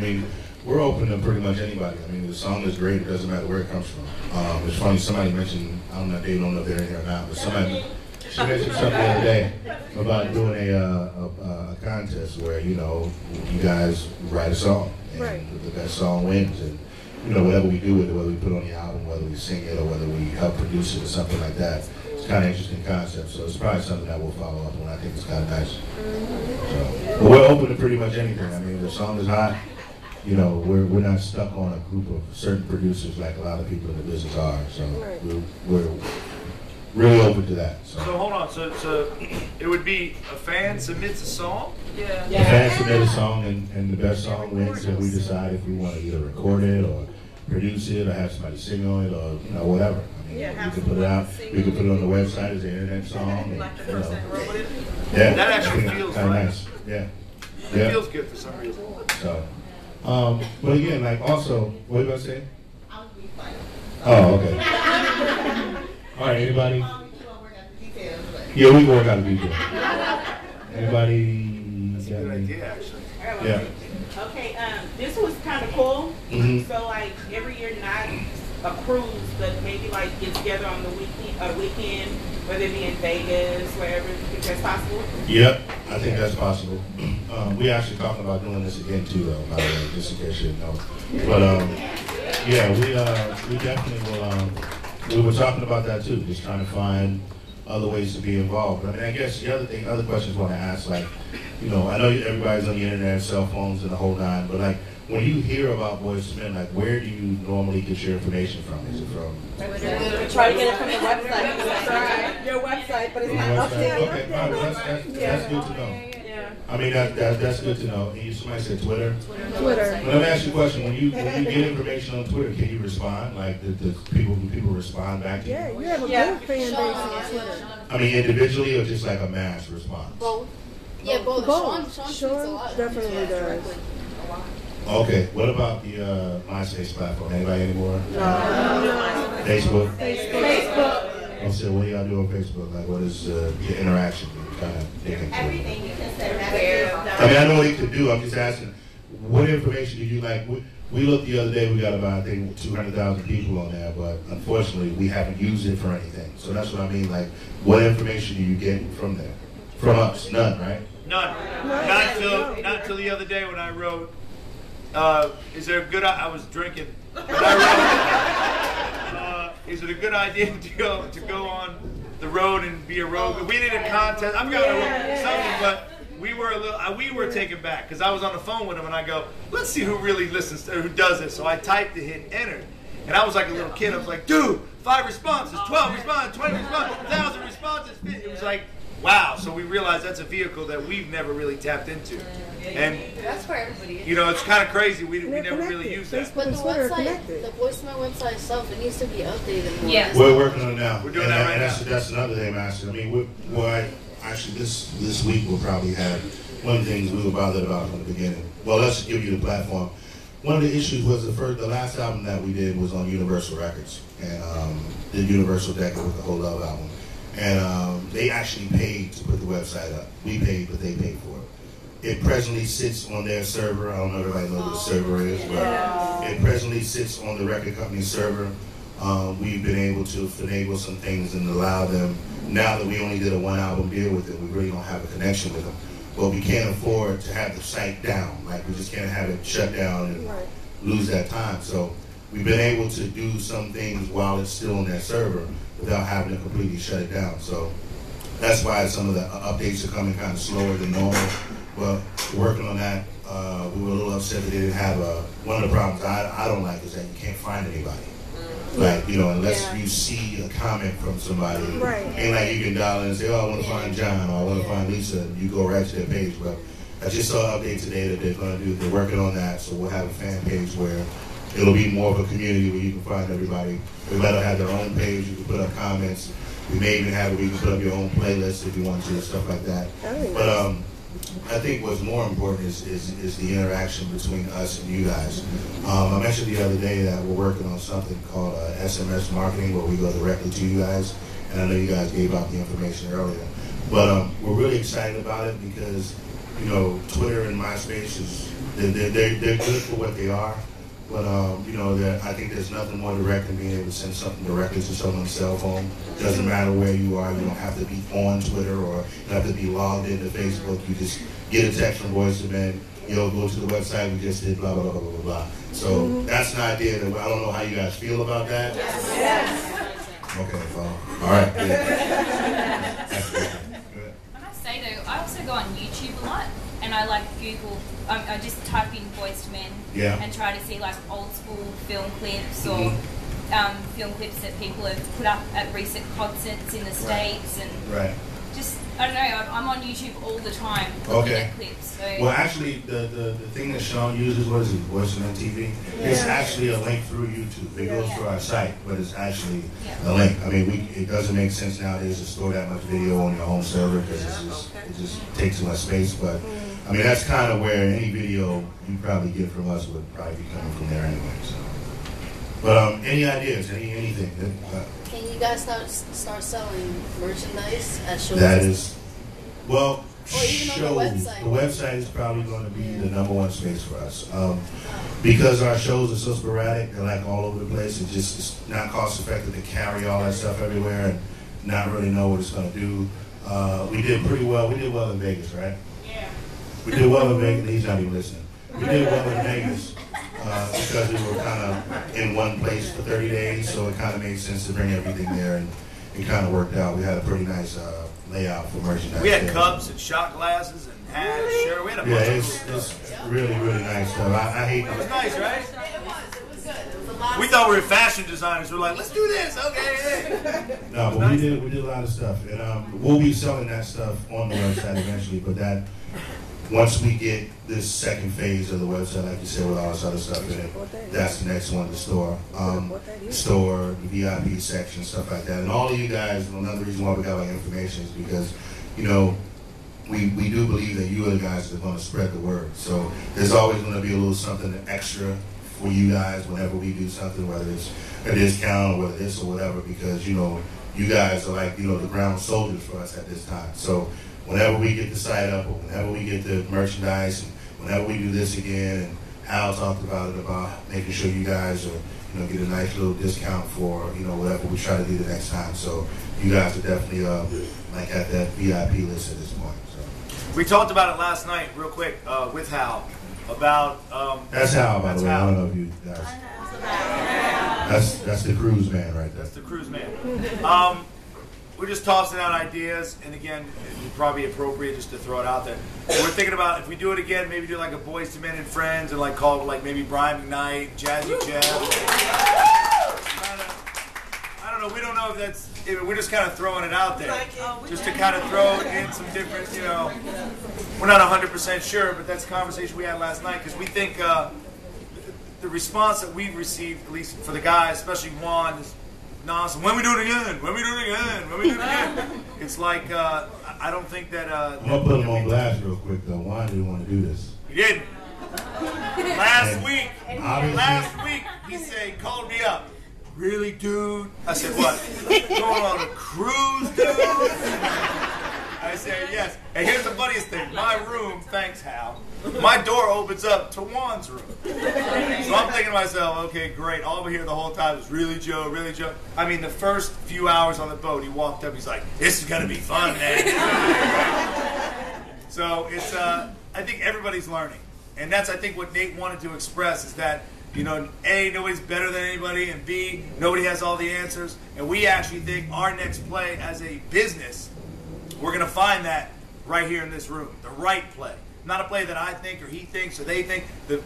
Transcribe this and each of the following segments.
mean, we're open to pretty much anybody. I mean, the song is great. It doesn't matter where it comes from. It's funny, somebody mentioned, I don't know, they don't know if they're in here or not, but somebody, she mentioned something the other day about doing a contest where, you know, you guys write a song, and the best song wins. And, you know, whatever we do with it, whether we put it on the album, whether we sing it, or whether we help produce it or something like that, it's kind of interesting concept. So it's probably something that we'll follow up on. I think it's kind of nice. So, but we're open to pretty much anything. I mean, if the song is hot, you know, we're not stuck on a group of certain producers like a lot of people in the business are. So we're really open to that. So hold on. So it would be a fan submits a song? Yeah. The fan submit a song, and the best song wins, and we decide if we want to either record it or produce it or have somebody sing on it or, you know, whatever. I mean, we can put it out. We can put it on the website as an internet song. And, you know, yeah, that actually feels kind of right. nice. Yeah. It feels good for some reason. So, but again, like also, what you about to say? Oh, okay. All right, anybody? Yeah, we can work out the details. Anybody? That's a good idea, actually. Yeah. Okay, this was kind of cool. So, like, every year, night a cruise that maybe like get together on the weekend, whether it be in Vegas, wherever, if that's possible. Yep, I think that's possible. We actually talking about doing this again too, though. By the way, just in case you didn't know. But yeah, we definitely will. We were talking about that too, just trying to find other ways to be involved. I mean, I guess the other questions I want to ask, like, you know, I know everybody's on the internet, cell phones, and the whole nine, but like, when you hear about Boyz II Men, like, where do you normally get your information from? Is it from? We try to get it from the website. Your website, but it's not updated. Okay, all right, that's good to know. I mean, that's good to know. And somebody said Twitter? Twitter. But let me ask you a question. When you get information on Twitter, can you respond? Like, do people respond back to you? Yeah, you have a good fan base on Twitter. I mean, individually or just like a mass response? Both. Yeah, both. Sean definitely does. Okay, what about the MySpace platform? Anybody anymore? No. Facebook? Facebook. I said, what do y'all do on Facebook? Like, what is the interaction? Kind of Everything you can send messages. I mean, I know what you could do. I'm just asking, what information do you like? We looked the other day, we got about, I think, 200,000 people on there, but unfortunately, we haven't used it for anything. So that's what I mean, like, what information do you get from there? From us? None, right? None. Not till the other day when I wrote, is there a good, I was drinking, but I wrote, is it a good idea to go on the road and be a rogue? We did a contest. I've got something, but we were taken back because I was on the phone with him and I go, let's see who really listens to, who does this. So I typed it, hit enter, and I was like a little kid. I was like, dude, 5 responses, 12 responses, 20 responses, 1,000 responses. It was like, wow. So we realized that's a vehicle that we've never really tapped into. And that's for everybody. You know, it's kind of crazy. We never really use that. But the website, the Boyz II Men website itself, it needs to be updated more. Yeah. We're working on it now. We're doing that right now. That's another thing I'm asking. I mean, actually, this week we'll probably have one of the things we were bothered about from the beginning. Well, let's give you the platform. One of the issues was the last album that we did was on Universal Records, and the Universal Decade with the Whole Love album. And they actually paid to put the website up. We paid, but they paid for it. It presently sits on their server. I don't know if everybody knows what the server is, but it presently sits on the record company's server. We've been able to finagle some things and allow them, now that we only did a one-album deal with them, we really don't have a connection with them. But we can't afford to have the site down. Like, we just can't have it shut down and lose that time. So we've been able to do some things while it's still on their server without having to completely shut it down. So that's why some of the updates are coming kind of slower than normal. But working on that, we were a little upset that they didn't have one of the problems I don't like is that you can't find anybody. Like, you know, unless you see a comment from somebody, ain't like you can dial in and say, oh, I want to find John, or I want to find Lisa, and you go right to their page. But I just saw an update today that they're working on that, so we'll have a fan page where it'll be more of a community where you can find everybody. Everybody will have their own page, you can put up comments. We may even have it where you can put up your own playlist if you want to, stuff like that. But I think what's more important is the interaction between us and you guys. I mentioned the other day that we're working on something called SMS marketing, where we go directly to you guys. And I know you guys gave out the information earlier. But we're really excited about it because you know, Twitter and MySpace they're good for what they are. But, you know, I think there's nothing more direct than being able to send something directly to someone's cell phone. Doesn't matter where you are. You don't have to be on Twitter or you have to be logged into Facebook. You just get a text from Voice to Men. You'll go to the website. We just did blah, blah, blah, blah, blah, blah. So that's an idea that I don't know how you guys feel about that. Yes. Okay, well, all right. Yeah. That's good. Good. I must say though, I also go on YouTube a lot, and I like Google. I just type in Boyz II Men and try to see like old school film clips or film clips that people have put up at recent concerts in the States, and just I don't know. I'm on YouTube all the time looking at clips. So. Well, actually, the thing that Sean uses, what is it, Voice II Men TV? It's actually a link through YouTube. It goes to our site, but it's actually a link. I mean, it doesn't make sense nowadays to store that much video on your home server because it just takes too much space. But I mean, that's kind of where any video you probably get from us would probably be coming from there anyway. So. But any ideas, anything? Can you guys start selling merchandise at shows? That is, well, or even shows. On the website. The website is probably going to be the #1 space for us. Because our shows are so sporadic, they're like all over the place. It's not cost effective to carry all that stuff everywhere and not really know what it's going to do. We did pretty well. We did well in Vegas, right? Yeah. We did well in Vegas. He's not even listening. We did well in Vegas. Because we were kind of in one place for 30 days, so it kind of made sense to bring everything there, and it kind of worked out. We had a pretty nice layout for merchandise. We had cups and shot glasses and hats. Sure, we had a bunch of it's really, really nice stuff. I hate it. It was nice, right? It was good. It was a lot. We thought we were fashion designers. We're like, let's do this. Okay. No, but we did a lot of stuff, and we'll be selling that stuff on the website eventually. But that once we get this second phase of the website, like you said, with all this other stuff in it, that's the next one, the store. The VIP section, stuff like that. And all of you guys, another reason why we got our information is because, you know, we do believe that you are the guys that are going to spread the word. So there's always going to be a little something extra for you guys whenever we do something, whether it's a discount or whether it's or whatever, because, you know, you guys are like, you know, the ground soldiers for us at this time. So whenever we get the site up, or whenever we get the merchandise, and whenever we do this again, and Hal talked about it, about making sure you guys are, you know, get a nice little discount for, you know, whatever we try to do the next time. So you guys are definitely like at that VIP list at this point. So. We talked about it last night, real quick, with Hal, about. That's Hal, by the way. I don't know if you guys. That's the cruise man right there. That's the cruise man. We're just tossing out ideas, and again, it's probably appropriate just to throw it out there. We're thinking about if we do it again, maybe do like a Boyz II Men and Friends, and like call it like maybe Brian McKnight, Jazzy Jeff. I don't know. We don't know if that's. We're just kind of throwing it out there, just to kind of throw in some different. You know, we're not 100% sure, but that's a conversation we had last night because we think the response that we've received, at least for the guys, especially Juan, is. Nonsense. When we do it again? When we do it again? When we do it again? It's like I don't think that. I'm gonna put him on blast real quick though. Juan didn't want to do this. He didn't. Last week he said, called me up. Really, dude? I said, what? Going on a cruise, dude? I said, yes. And here's the funniest thing. My room, thanks, Hal, my door opens up to Juan's room. So I'm thinking to myself, okay, great. All we hear the whole time is, really, Joe? Really, Joe? I mean, the first few hours on the boat, he walked up, he's like, this is going to be fun, man. So it's, I think everybody's learning. And that's, I think, what Nate wanted to express is that, you know, A, nobody's better than anybody, and B, nobody has all the answers. And we actually think our next play as a business, we're going to find that right here in this room, the right play. Not a play that I think or he thinks or they think,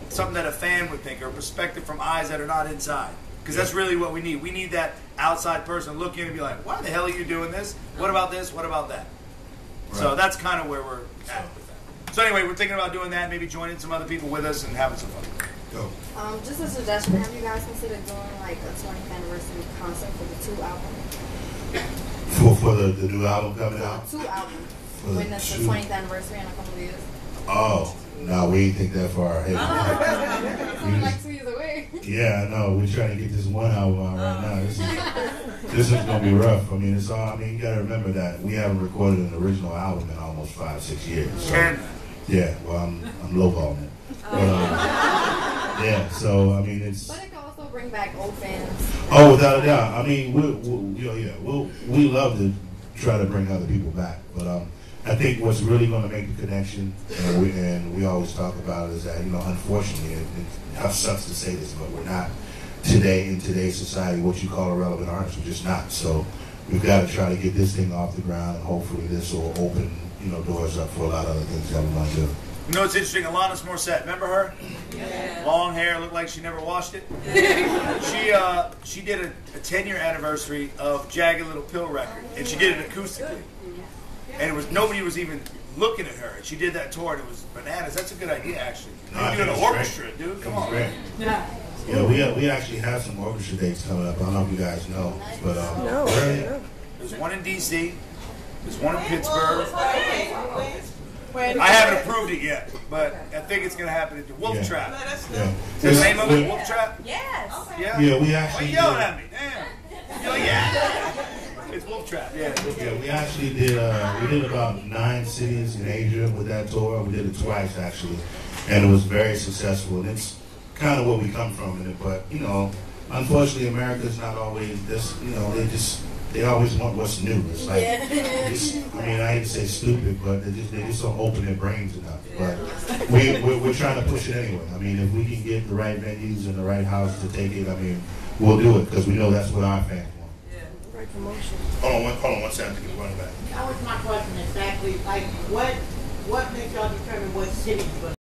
something that a fan would think or a perspective from eyes that are not inside. Because that's really what we need. We need that outside person look in and be like, why the hell are you doing this? What about this? What about that? Right. So that's kind of where we're at with that. So anyway, we're thinking about doing that, maybe joining some other people with us and having some fun. Go. Just a suggestion, have you guys considered doing like a 20th anniversary concert for the 2 albums? For the new album coming out? 2 albums. When it's the 20th anniversary in a couple of years. Oh, no, we ain't think that far ahead. We're like 2 years away. Yeah, I know. We're trying to get this one album out right now. This is gonna be rough. I mean, you gotta remember that we haven't recorded an original album in almost 5-6 years. So Yeah, well, I'm lowballing it. Yeah, so I mean it's. But it can also bring back old fans. Oh, without a doubt. I mean, we love to try to bring other people back, but I think what's really going to make the connection, and we always talk about it, is that unfortunately, it sucks to say this, but we're not today in today's society what you call a relevant artist. We're just not. So we've got to try to get this thing off the ground, and hopefully this will open doors up for a lot of other things that we want to do. You know what's interesting? Alanis Morissette, remember her? Yeah. Long hair, looked like she never washed it. She did a 10-year anniversary of Jagged Little Pill record, and she did it acoustically. And nobody was even looking at her. And she did that tour, and it was bananas. That's a good idea, actually. You're doing an orchestra, dude. Come on. Yeah, we actually have some orchestra dates coming up. I don't know if you guys know, but there's one in D.C. There's one in Pittsburgh. I haven't approved it yet, but I think it's going to happen at the Wolf Trap. Is the name of it Wolf Trap? Yes. Yeah? Yeah, we actually. Why you yelling at me? Damn. Yeah. It's Wolf Trap. Yeah, we actually did. We did about 9 cities in Asia with that tour. We did it twice actually, and it was very successful. And it's kind of where we come from in it, but unfortunately, America's not always this. They always want what's new. It's like, I hate to say stupid, but they just don't open their brains enough. But we're trying to push it anyway. I mean, if we can get the right venues and the right houses to take it, we'll do it because we know that's what our fans want. Right promotion. Hold on one second. Running back. That was my question exactly. Like, what makes y'all determine what cities?